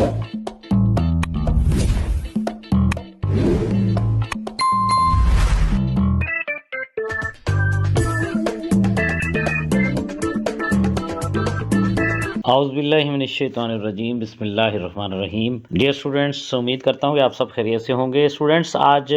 औज़ुबिल्लाहिमिनश्शैतानिर्रजीम बिस्मिल्लाहिर्रहमानिर्रहीम। Dear students, उम्मीद करता हूँ कि आप सब खैरियत से होंगे। स्टूडेंट्स, आज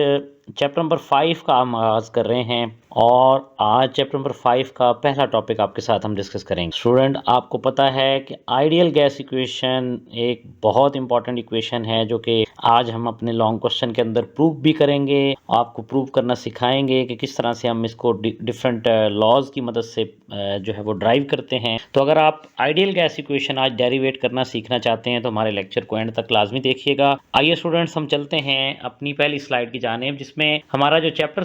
चैप्टर नंबर 5 का हम आगाज़ कर रहे हैं और आज चैप्टर नंबर 5 का पहला टॉपिक आपके साथ हम डिस्कस करेंगे। स्टूडेंट, आपको पता है कि आइडियल गैस इक्वेशन एक बहुत इंपॉर्टेंट इक्वेशन है जो कि आज हम अपने लॉन्ग क्वेश्चन के अंदर प्रूव भी करेंगे। आपको प्रूव करना सिखाएंगे कि किस तरह से हम इसको डिफरेंट लॉज की मदद से जो है वो ड्राइव करते हैं। तो अगर आप आइडियल गैस इक्वेशन आज डेरिवेट करना सीखना चाहते हैं तो हमारे लेक्चर को एंड तक लाजमी देखिएगा। आइए स्टूडेंट्स, हम चलते हैं अपनी पहली स्लाइड की जानिब, जिसमें हमारा जो चैप्टर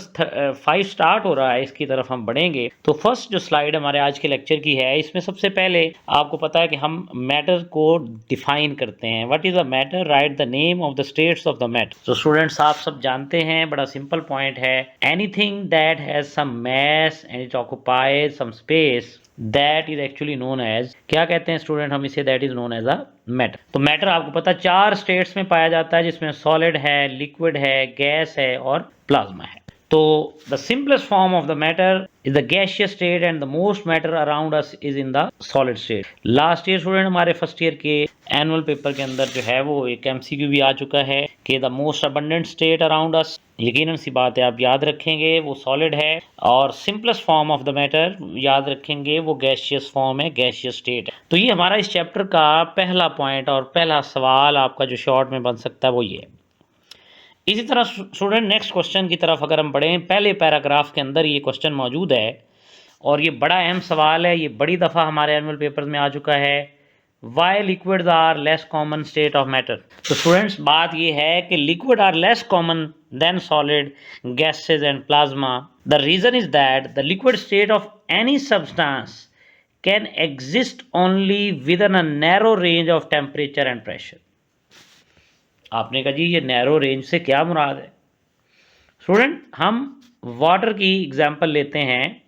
5 स्टार्ट हो रहा है इसकी तरफ हम बढ़ेंगे। तो फर्स्ट जो स्लाइड हमारे आज के लेक्चर की है, इसमें सबसे पहले आपको पता है कि हम मैटर को डिफाइन करते हैं। What is the matter? Write the name of the states of the matter. तो स्टूडेंट्स, आप सब जानते हैं, बड़ा सिंपल पॉइंट है, anything that has some mass and it occupies some space that is actually known as, क्या कहते हैं स्टूडेंट हम इसे? That is known as a matter. तो मैटर आपको पता 4 स्टेट्स में पाया जाता है, जिसमें सॉलिड है, लिक्विड है, गैस है और प्लाज्मा है। तो the simplest form of the matter is the gaseous state and the most matter around us is in the solid state. Last year student हमारे फर्स्ट ईयर के एनुअल पेपर के अंदर जो है वो एक एमसीक्यू भी आ चुका है कि the most abundant state around us, यकीनन सी बात है आप याद रखेंगे, वो सॉलिड है। और simplest form of the matter याद रखेंगे, वो गैसियस फॉर्म है, गैसियस स्टेट है। तो ये हमारा इस चैप्टर का पहला पॉइंट और पहला सवाल आपका जो शॉर्ट में बन सकता है वो ये है। इसी तरह स्टूडेंट नेक्स्ट क्वेश्चन की तरफ अगर हम बढ़ें, पहले पैराग्राफ के अंदर ये क्वेश्चन मौजूद है और ये बड़ा अहम सवाल है, ये बड़ी दफ़ा हमारे एनुअल पेपर में आ चुका है। Why liquids are less common state of matter. तो स्टूडेंट्स, बात ये है कि liquid are less common than solid, gases and plasma. The reason is that the liquid state of any substance can exist only within a narrow range of temperature and pressure. आपने कहा जी ये narrow range से क्या मुराद है? Student, हम water की example लेते हैं।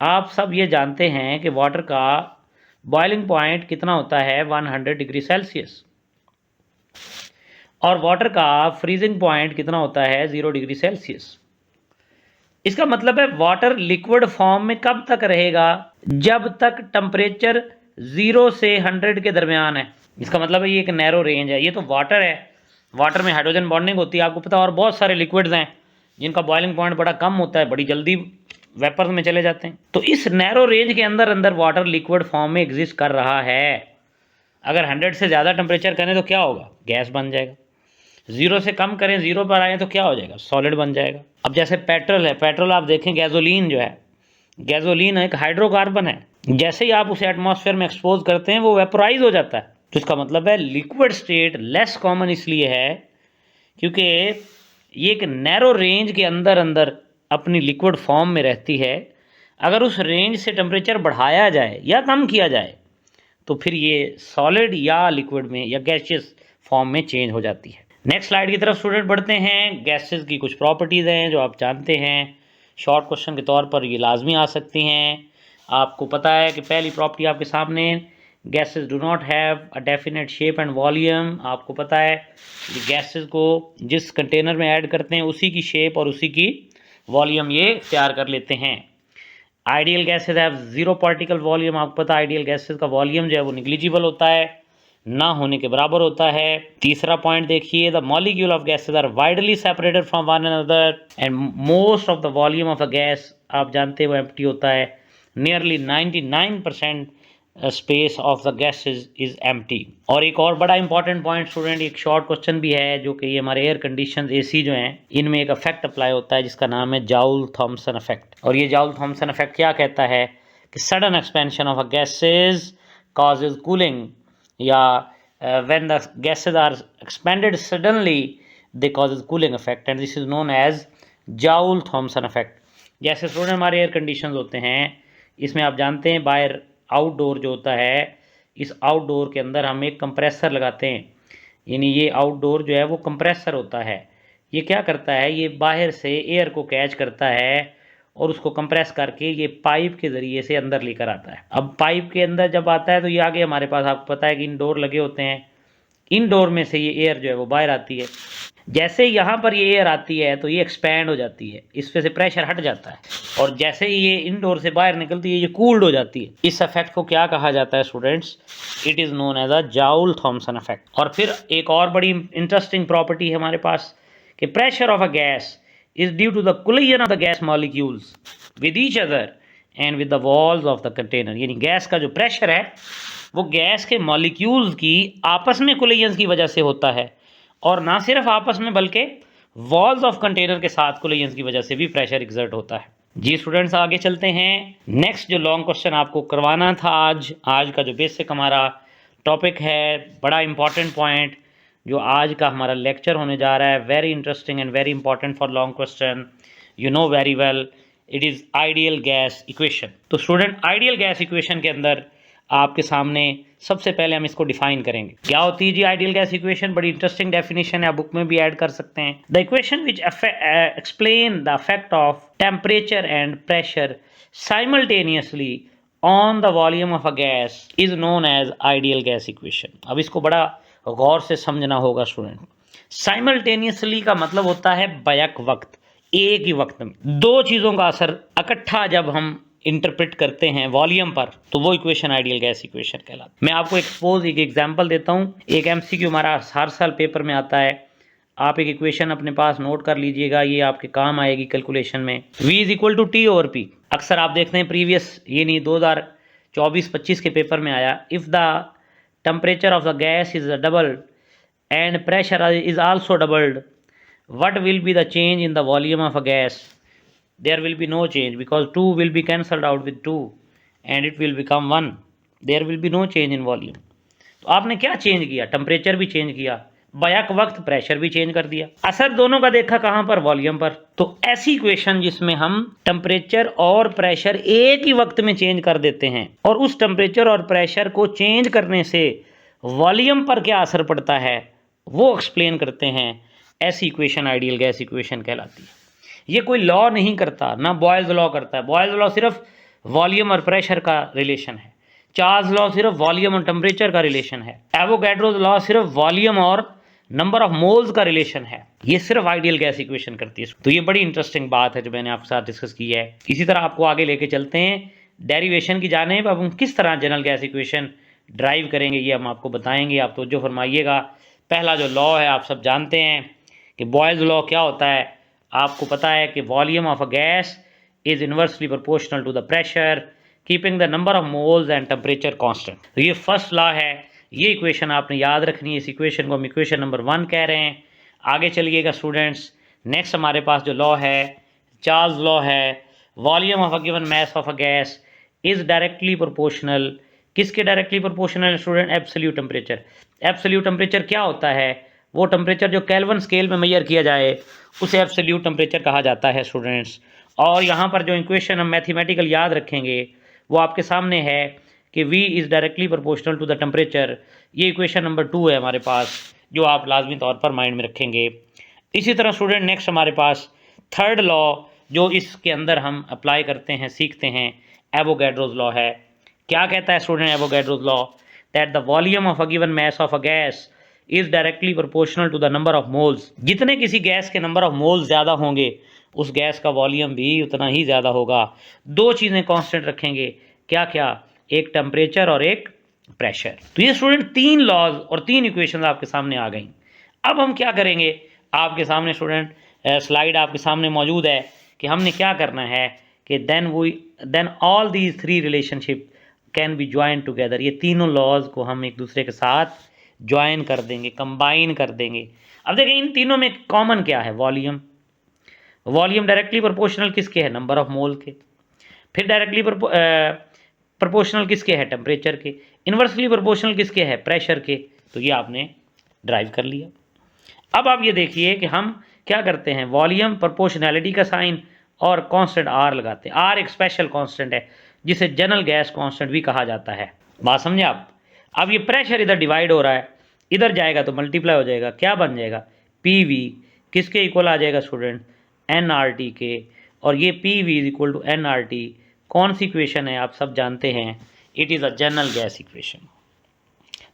आप सब ये जानते हैं कि वाटर का बॉइलिंग पॉइंट कितना होता है? 100 डिग्री सेल्सियस। और वाटर का फ्रीजिंग पॉइंट कितना होता है? 0 डिग्री सेल्सियस। इसका मतलब है वाटर लिक्विड फॉर्म में कब तक रहेगा? जब तक टेम्परेचर 0 से 100 के दरमियान है। इसका मतलब है ये एक नैरो रेंज है। ये तो वाटर है, वाटर में हाइड्रोजन बॉन्डिंग होती है आपको पता, और बहुत सारे लिक्विड्स हैं जिनका बॉइलिंग पॉइंट बड़ा कम होता है, बड़ी जल्दी वेपर्स में चले जाते हैं। तो इस नैरो रेंज के अंदर अंदर वाटर लिक्विड फॉर्म में एग्जिस्ट कर रहा है। अगर 100 से ज़्यादा टेम्परेचर करें तो क्या होगा? गैस बन जाएगा। 0 से कम करें, 0 पर आए तो क्या हो जाएगा? सॉलिड बन जाएगा। अब जैसे पेट्रोल है, पेट्रोल आप देखें, गैसोलीन जो है, गैसोलीन एक हाइड्रोकार्बन है। जैसे ही आप उसे एटमॉस्फेयर में एक्सपोज करते हैं वो वेपोराइज हो जाता है। तो इसका मतलब है लिक्विड स्टेट लेस कॉमन इसलिए है क्योंकि ये एक नैरो रेंज के अंदर अंदर अपनी लिक्विड फॉर्म में रहती है। अगर उस रेंज से टेम्परेचर बढ़ाया जाए या कम किया जाए तो फिर ये सॉलिड या लिक्विड में या गैसियस फॉर्म में चेंज हो जाती है। नेक्स्ट स्लाइड की तरफ स्टूडेंट बढ़ते हैं। गैसेस की कुछ प्रॉपर्टीज़ हैं जो आप जानते हैं, शॉर्ट क्वेश्चन के तौर पर ये लाजमी आ सकती हैं। आपको पता है कि पहली प्रॉपर्टी आपके सामने, gases do not have a definite shape and volume. आपको पता है गैसेस को जिस कंटेनर में ऐड करते हैं उसी की शेप और उसी की वॉल्यूम ये तैयार कर लेते हैं। Ideal gases have 0 particle volume. आपको पता है आइडियल गैसेस का वॉल्यूम जो है वो निग्लिजिबल होता है, ना होने के बराबर होता है। तीसरा पॉइंट देखिए, the molecule of gases are widely separated from one another and most of the volume of a gas आप जानते हो एम्प्टी होता है। Nearly 99% space of the gases is empty. और एक और बड़ा इंपॉर्टेंट पॉइंट स्टूडेंट, एक शॉर्ट क्वेश्चन भी है जो कि ये हमारे एयर कंडीशन एसी जो हैं इनमें एक इफेक्ट अप्लाई होता है जिसका नाम है जाउल थॉमसन इफेक्ट। और ये जाउल थॉमसन इफेक्ट क्या कहता है कि sudden expansion of a gases causes cooling, या when the gases are expanded suddenly they causes cooling effect and this is known as Joule-Thomson effect। जैसे स्टूडेंट हमारे air conditions होते हैं, इसमें आप जानते हैं बाहर आउटडोर जो होता है, इस आउटडोर के अंदर हम एक कंप्रेसर लगाते हैं, यानी ये आउटडोर जो है वो कंप्रेसर होता है। ये क्या करता है, ये बाहर से एयर को कैच करता है और उसको कंप्रेस करके ये पाइप के ज़रिए से अंदर लेकर आता है। अब पाइप के अंदर जब आता है तो ये आगे हमारे पास आपको पता है कि इंडोर लगे होते हैं, इनडोर में से ये एयर जो है वो बाहर आती है। जैसे यहाँ पर ये एयर आती है तो ये एक्सपैंड हो जाती है, इस पे से प्रेशर हट जाता है, और जैसे ही ये इनडोर से बाहर निकलती है ये कूल्ड हो जाती है। इस इफेक्ट को क्या कहा जाता है students? It is known as a Joule Thomson effect. और फिर एक और बड़ी इंटरेस्टिंग प्रॉपर्टी है हमारे पास कि pressure of a gas is due to the collision of the gas molecules with each other and with the walls of the container. यानी गैस का जो प्रेशर है वो गैस के मॉलिक्यूल्स की आपस में कोलिजन की वजह से होता है, और ना सिर्फ आपस में बल्कि वॉल्स ऑफ कंटेनर के साथ कोलिजन की वजह से भी प्रेशर एग्जर्ट होता है। जी स्टूडेंट्स, आगे चलते हैं। नेक्स्ट जो लॉन्ग क्वेश्चन आपको करवाना था आज का जो बेसिक हमारा टॉपिक है, बड़ा इंपॉर्टेंट पॉइंट जो आज का हमारा लेक्चर होने जा रहा है, very interesting and very important for long question, you know very well, it is ideal gas equation. तो स्टूडेंट, आइडियल गैस इक्वेशन के अंदर आपके सामने सबसे पहले हम इसको डिफाइन करेंगे। क्या होती है जी आइडियल गैस इक्वेशन? बड़ी इंटरेस्टिंग डेफिनेशन है, आप बुक में भी ऐड कर सकते हैं। The equation which explain the effect of temperature and pressure simultaneously on the volume of a gas is known as ideal gas equation. अब इसको बड़ा गौर से समझना होगा स्टूडेंट। साइमल्टेनियसली का मतलब होता है बैक वक्त, एक ही वक्त में दो चीज़ों का असर इकट्ठा जब हम इंटरप्रेट करते हैं वॉल्यूम पर, तो वो इक्वेशन आइडियल गैस इक्वेशन कहलाती है। मैं आपको एक एग्जांपल देता हूँ। एक एमसीक्यू हमारा हर साल पेपर में आता है, आप एक इक्वेशन अपने पास नोट कर लीजिएगा, ये आपके काम आएगी कैलकुलेशन में। V is equal to T over P. अक्सर आप देखते हैं प्रीवियस, ये नहीं 2024-25 के पेपर में आया, if the temperature of the gas is double and pressure is also doubled, what will be the change in the volume of a gas? There will be no change because 2 will be cancelled out with 2 and it will become 1. There will be no change in volume. तो आपने क्या change किया? Temperature भी change किया, back वक्त pressure भी change कर दिया। असर दोनों का देखा कहाँ पर? वॉल्यूम पर। तो ऐसी इक्वेशन जिसमें हम टेम्परेचर और प्रेशर एक ही वक्त में चेंज कर देते हैं और उस टेम्परेचर और प्रेशर को चेंज करने से वॉल्यूम पर क्या असर पड़ता है वो एक्सप्लेन करते हैं, ऐसी इक्वेशन आइडियल गैस इक्वेशन कहलाती है। ये कोई लॉ नहीं करता, ना बॉयल्स लॉ करता है। बॉयल्स लॉ सिर्फ वॉल्यूम और प्रेशर का रिलेशन है, चार्ल्स लॉ सिर्फ वॉल्यूम और टेम्परेचर का रिलेशन है, एवोगैड्रोस लॉ सिर्फ वॉल्यूम और नंबर ऑफ मोल्स का रिलेशन है। ये सिर्फ आइडियल गैस इक्वेशन करती है। तो ये बड़ी इंटरेस्टिंग बात है जो मैंने आपके साथ डिस्कस की है। इसी तरह आपको आगे लेके चलते हैं डेरिवेशन की जानेब। अब हम किस तरह जनरल गैस इक्वेशन ड्राइव करेंगे ये हम आपको बताएंगे, आप तवज्जो फरमाइएगा। पहला जो लॉ है आप सब जानते हैं कि बॉयल्स लॉ क्या होता है। आपको पता है कि volume of a gas is inversely proportional to the pressure keeping the number of moles and temperature constant. तो ये फर्स्ट लॉ है, ये इक्वेशन आपने याद रखनी है। इस इक्वेशन को हम इक्वेशन नंबर 1 कह रहे हैं। आगे चलिएगा स्टूडेंट्स, नेक्स्ट हमारे पास जो लॉ है चार्ल्स लॉ है। Volume of a given mass of a gas is directly proportional, किसके directly proportional student? Absolute temperature. Absolute temperature क्या होता है? वो टेम्परेचर जो केल्विन स्केल में मेजर किया जाए उसे एब्सोल्यूट टेम्परेचर कहा जाता है स्टूडेंट्स। और यहाँ पर जो इक्वेशन हम मैथमेटिकल याद रखेंगे वो आपके सामने है कि V is directly proportional to the temperature. ये इक्वेशन नंबर 2 है हमारे पास, जो आप लाजमी तौर पर माइंड में रखेंगे। इसी तरह स्टूडेंट नेक्स्ट हमारे पास थर्ड लॉ जो इसके अंदर हम अप्लाई करते हैं, सीखते हैं, एवोगैड्रोस लॉ है। क्या कहता है student Avogadro's law? That the volume of a given mass of a gas is directly proportional to the number of moles. जितने किसी गैस के नंबर ऑफ मोल्स ज़्यादा होंगे उस गैस का वॉल्यूम भी उतना ही ज़्यादा होगा। दो चीज़ें कांस्टेंट रखेंगे, क्या क्या? एक टेम्परेचर और एक प्रेशर। तो ये स्टूडेंट 3 लॉज और 3 इक्वेशंस आपके सामने आ गई। अब हम क्या करेंगे? आपके सामने स्टूडेंट स्लाइड आपके सामने मौजूद है कि हमने क्या करना है कि then all these 3 relationship can be join together. ये तीनों लॉज को हम एक दूसरे के साथ ज्वाइन कर देंगे, कंबाइन कर देंगे। अब देखें इन तीनों में कॉमन क्या है? वॉल्यूम। वॉल्यूम डायरेक्टली प्रोपोर्शनल किसके है? नंबर ऑफ मोल के। फिर डायरेक्टली प्रोपोर्शनल किसके है? टेम्परेचर के। इन्वर्सली प्रोपोर्शनल किसके है? प्रेशर के। तो ये आपने ड्राइव कर लिया। अब आप ये देखिए कि हम क्या करते हैं, वॉल्यूम प्रोपोर्शनैलिटी का साइन और कांस्टेंट आर लगाते हैं। आर एक स्पेशल कांस्टेंट है जिसे जनरल गैस कांस्टेंट भी कहा जाता है। बात समझे आप? अब ये प्रेशर इधर डिवाइड हो रहा है, इधर जाएगा तो मल्टीप्लाई हो जाएगा, क्या बन जाएगा? पी वी किसके इक्वल आ जाएगा स्टूडेंट? एन आर टी के। और ये P V is equal to N R T कौन सी इक्वेशन है? आप सब जानते हैं, it is a general gas equation.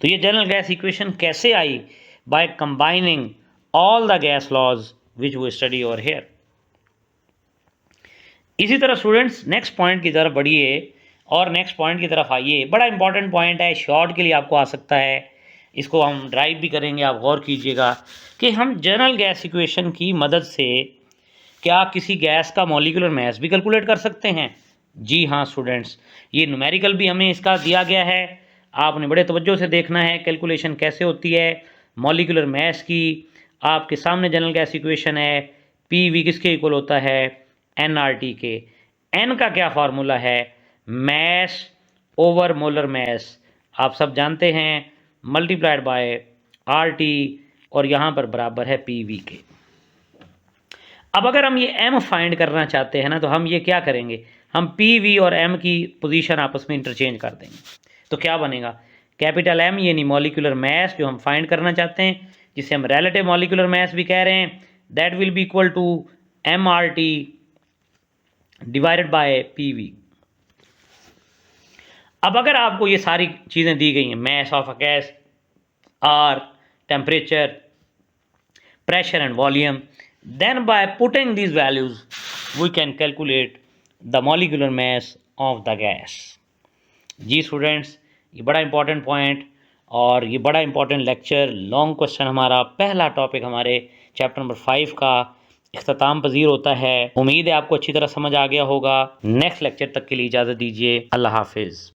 तो ये जनरल गैस इक्वेशन कैसे आई? By combining all the gas laws which we study over here. इसी तरह स्टूडेंट्स नेक्स्ट पॉइंट की तरफ बढ़िए और नेक्स्ट पॉइंट की तरफ आइए। बड़ा इंपॉर्टेंट पॉइंट है, शॉर्ट के लिए आपको आ सकता है, इसको हम ड्राइव भी करेंगे, आप गौर कीजिएगा कि हम जनरल गैस इक्वेशन की मदद से क्या किसी गैस का मॉलिक्यूलर मास भी कैलकुलेट कर सकते हैं? जी हाँ स्टूडेंट्स, ये न्यूमेरिकल भी हमें इसका दिया गया है, आपने बड़े तवज्जो से देखना है कैलकुलेशन कैसे होती है मॉलिक्यूलर मास की। आपके सामने जनरल गैस इक्वेशन है, पी वी किसके इक्वल होता है? एनआरटी के। एन का क्या फार्मूला है? मैस ओवर मोलर मैस, आप सब जानते हैं, मल्टीप्लाइड बाय आरटी, और यहाँ पर बराबर है पी वी के। अब अगर हम ये m फाइंड करना चाहते हैं ना, तो हम ये क्या करेंगे, हम पी वी और m की पोजीशन आपस में इंटरचेंज कर देंगे। तो क्या बनेगा? कैपिटल M यानी मॉलिक्यूलर मास जो हम फाइंड करना चाहते हैं, जिसे हम रिलेटिव मॉलिक्यूलर मास भी कह रहे हैं, that will be equal to MRT divided by PV। अब अगर आपको ये सारी चीज़ें दी गई हैं, मास of a gas, R, temperature, pressure and volume, then by putting these values we can calculate the molecular mass of the gas। जी students, ये बड़ा इंपॉर्टेंट पॉइंट और ये बड़ा इंपॉर्टेंट लेक्चर, लॉन्ग क्वेश्चन, हमारा पहला टॉपिक हमारे चैप्टर नंबर 5 का इख्तिताम पजीर होता है। उम्मीद है आपको अच्छी तरह समझ आ गया होगा। नेक्स्ट लेक्चर तक के लिए इजाज़त दीजिए। अल्लाह हाफिज़।